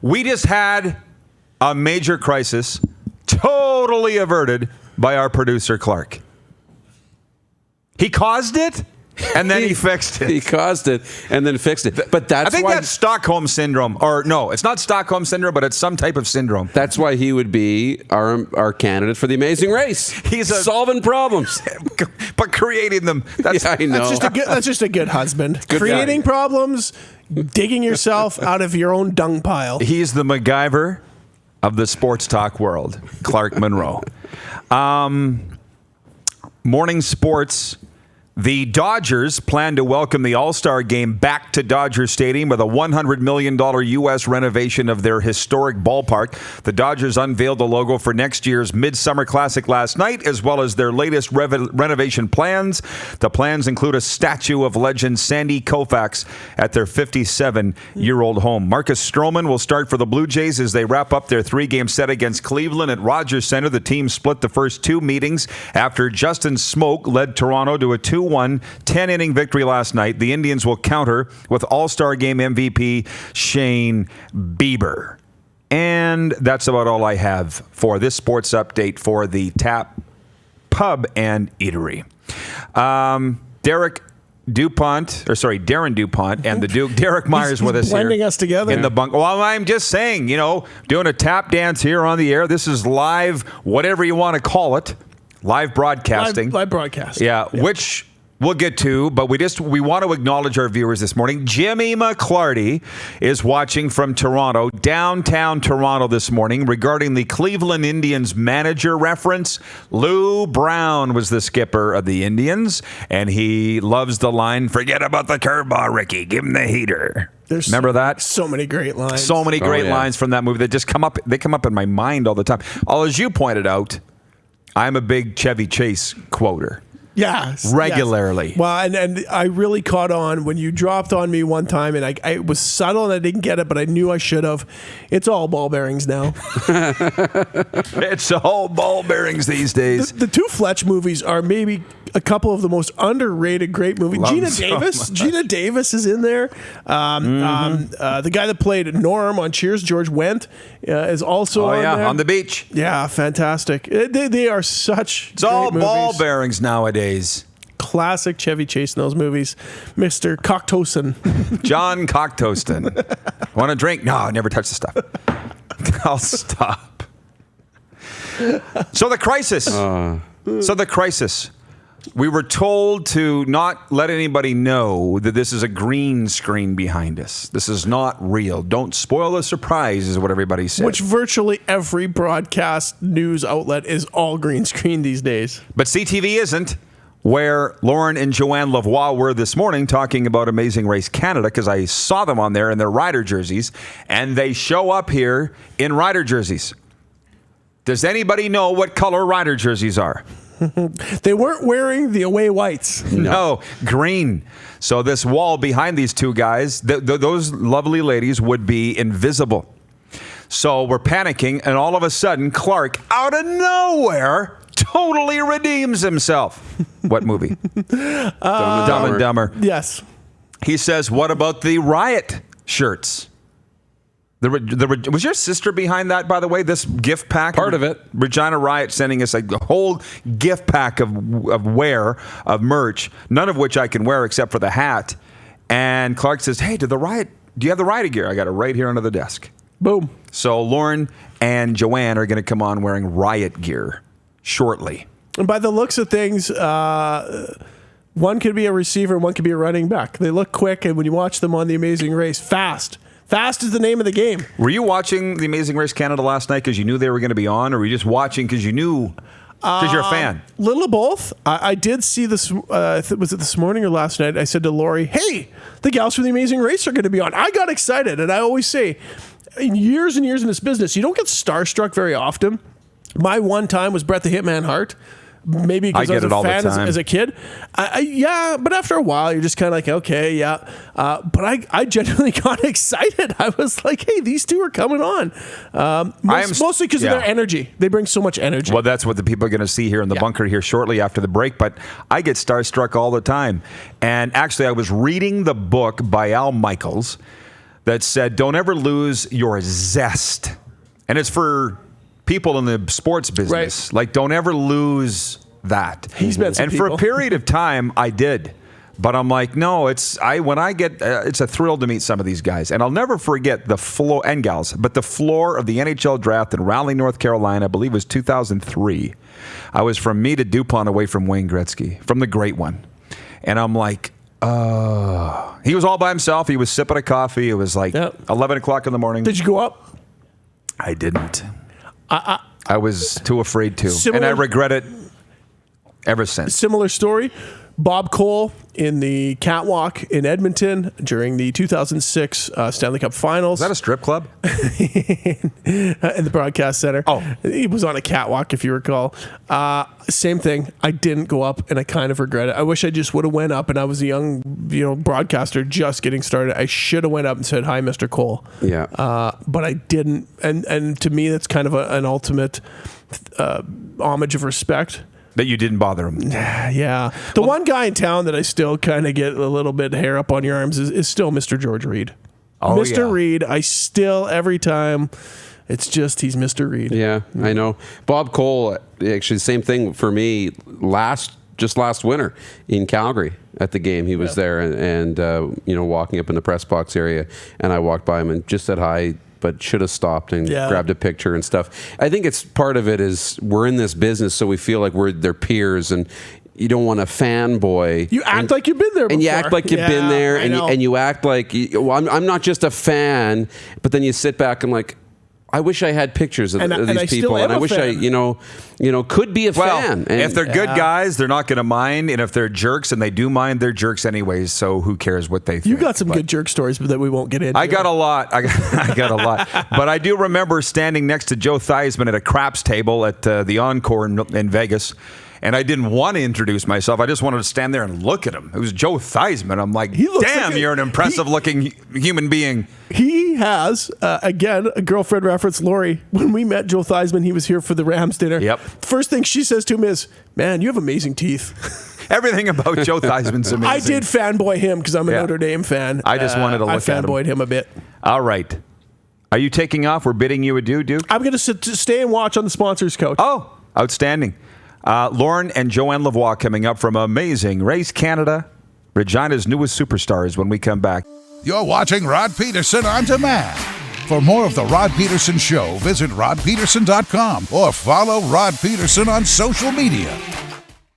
We just had a major crisis totally averted by our producer, Clark. He caused it, and then he fixed it. He caused it and then fixed it. But that's I think why that's Stockholm Syndrome. Or no, it's not Stockholm Syndrome, but it's some type of syndrome. That's why he would be our candidate for the Amazing Race. He's solving problems. But creating them. That's, I know. That's just a good husband. Creating problems, digging yourself out of your own dung pile. He's the MacGyver of the sports talk world, Clark Monroe. Morning sports. The Dodgers plan to welcome the All-Star Game back to Dodger Stadium with a $100 million U.S. renovation of their historic ballpark. The Dodgers unveiled the logo for next year's Midsummer Classic last night, as well as their latest renovation plans. The plans include a statue of legend Sandy Koufax at their 57-year-old home. Marcus Stroman will start for the Blue Jays as they wrap up their 3-game set against Cleveland at Rogers Center. The team split the first 2 meetings after Justin Smoke led Toronto to a 2-1 10-inning victory last night. The Indians will counter with All-Star Game MVP Shane Bieber. And that's about all I have for this sports update for the Tap Pub and Eatery. Darren DuPont and the Duke, Derek Myers, He's with us blending here us together in the bunk. Well, I'm just saying, doing a tap dance here on the air. This is live, whatever you want to call it, live broadcasting. Live broadcast. Yeah, which we'll get to, but we want to acknowledge our viewers this morning. Jimmy McClarty is watching from Toronto, downtown Toronto this morning, regarding the Cleveland Indians manager reference. Lou Brown was the skipper of the Indians, and he loves the line, "Forget about the curveball, Ricky. Give him the heater." Remember that? So many great lines. So many great lines from that movie that just come up. They come up in my mind all the time. As you pointed out, I'm a big Chevy Chase quoter. Yes. Regularly. Yes. Well, and I really caught on when you dropped on me one time, and I was subtle and I didn't get it, but I knew I should have. It's all ball bearings now. It's all ball bearings these days. The 2 Fletch movies are maybe a couple of the most underrated great movies. Gina Davis is in there. The guy that played Norm on Cheers, George Wendt, is also on there. On the beach. Yeah, fantastic. They are such It's all great ball movies. bearings nowadays. Classic Chevy Chase in those movies. Mr. Cocktoson. John Cocktoaston. Want a drink? No, I never touch the stuff. I'll stop. So the crisis. We were told to not let anybody know that this is a green screen behind us. This is not real. Don't spoil the surprise, is what everybody said. Which virtually every broadcast news outlet is all green screen these days. But CTV isn't, where Lauren and Joanne Lavoie were this morning talking about Amazing Race Canada, because I saw them on there in their rider jerseys, and they show up here in rider jerseys. Does anybody know what color rider jerseys are? They weren't wearing the away whites. No, green. So this wall behind these 2 guys, those lovely ladies would be invisible. So we're panicking, and all of a sudden, Clark, out of nowhere, totally redeems himself. What movie? Dumb and Dumber. Yes. He says, what about the riot shirts? Was your sister behind that, by the way, this gift pack? Part of it. Regina Riot sending us a whole gift pack of merch, none of which I can wear except for the hat. And Clark says, hey, do you have the riot gear? I got it right here under the desk. Boom. So Lauren and Joanne are going to come on wearing riot gear shortly. And by the looks of things, one could be a receiver, one could be a running back. They look quick, and when you watch them on The Amazing Race, fast. Fast is the name of the game. Were you watching The Amazing Race Canada last night because you knew they were going to be on, or were you just watching because you knew, because you're a fan? Little of both. I did see this, was it this morning or last night? I said to Lori, hey, the gals from The Amazing Race are going to be on. I got excited, and I always say, in years and years in this business, you don't get starstruck very often. My one time was Bret the Hitman Hart. Maybe because I was a fan as a kid. But after a while, you're just kind of like, okay, yeah. But I genuinely got excited. I was like, hey, these 2 are coming on. Mostly because of their energy. They bring so much energy. Well, that's what the people are going to see here in the bunker here shortly after the break. But I get starstruck all the time. And actually, I was reading the book by Al Michaels. that said, don't ever lose your zest. And it's for people in the sports business. Right. Like, don't ever lose that. He's met some and for a people. period of time, I did. But I'm like, no, it's a thrill to meet some of these guys. And I'll never forget the floor, and gals, but the floor of the NHL draft in Raleigh, North Carolina, I believe it was 2003. I was from me to DuPont away from Wayne Gretzky, from the great one. And I'm like, he was all by himself. He was sipping a coffee. It was like 11 o'clock in the morning. Did you go up? I didn't. I was too afraid to. And I regret it ever since. Similar story. Bob Cole in the catwalk in Edmonton during the 2006 Stanley Cup Finals. Is that a strip club? In the broadcast center. Oh. He was on a catwalk, if you recall. Same thing. I didn't go up, and I kind of regret it. I wish I just would have went up, and I was a young, broadcaster just getting started. I should have went up and said, "Hi, Mr. Cole." Yeah. But I didn't, and to me, that's kind of an ultimate homage of respect. That you didn't bother him. Yeah. The one guy in town that I still kind of get a little bit hair up on your arms is still Mr. George Reed. Oh, Mr. yeah. Reed, I still, every time, it's just, he's Mr. Reed. Yeah, I know. Bob Cole, actually, same thing for me just last winter in Calgary at the game. He was there and walking up in the press box area, and I walked by him and just said hi, but should have stopped and grabbed a picture and stuff. I think it's part of it is we're in this business, so we feel like we're their peers, and you don't want to fanboy. You act like you've been there before. And you act like you've been there, and you act like, I'm not just a fan, but then you sit back and like, I wish I had pictures of these people, and I wish I, could be a fan. And if they're good guys, they're not going to mind, and if they're jerks, and they do mind, they're jerks anyways. So who cares what they think? You got some good jerk stories, but that we won't get into. I got a lot. I got a lot. But I do remember standing next to Joe Theismann at a craps table at the Encore in Vegas. And I didn't want to introduce myself. I just wanted to stand there and look at him. It was Joe Theismann. I'm like, damn, you're an impressive-looking human being. He has, again, a girlfriend reference, Lori. When we met Joe Theismann, he was here for the Rams dinner. Yep. First thing she says to him is, man, you have amazing teeth. Everything about Joe Theismann's amazing. I did fanboy him because I'm a Notre Dame fan. I just wanted to look at him. I fanboyed him a bit. All right. Are you taking off? We're bidding you adieu, Duke? I'm going to stay and watch on the sponsors couch. Oh, outstanding. Lauren and Joanne Lavoie coming up from Amazing Race Canada, Regina's newest superstars when we come back. You're watching Rod Pedersen On Demand. For more of The Rod Pedersen Show, visit rodpedersen.com or follow Rod Pedersen on social media.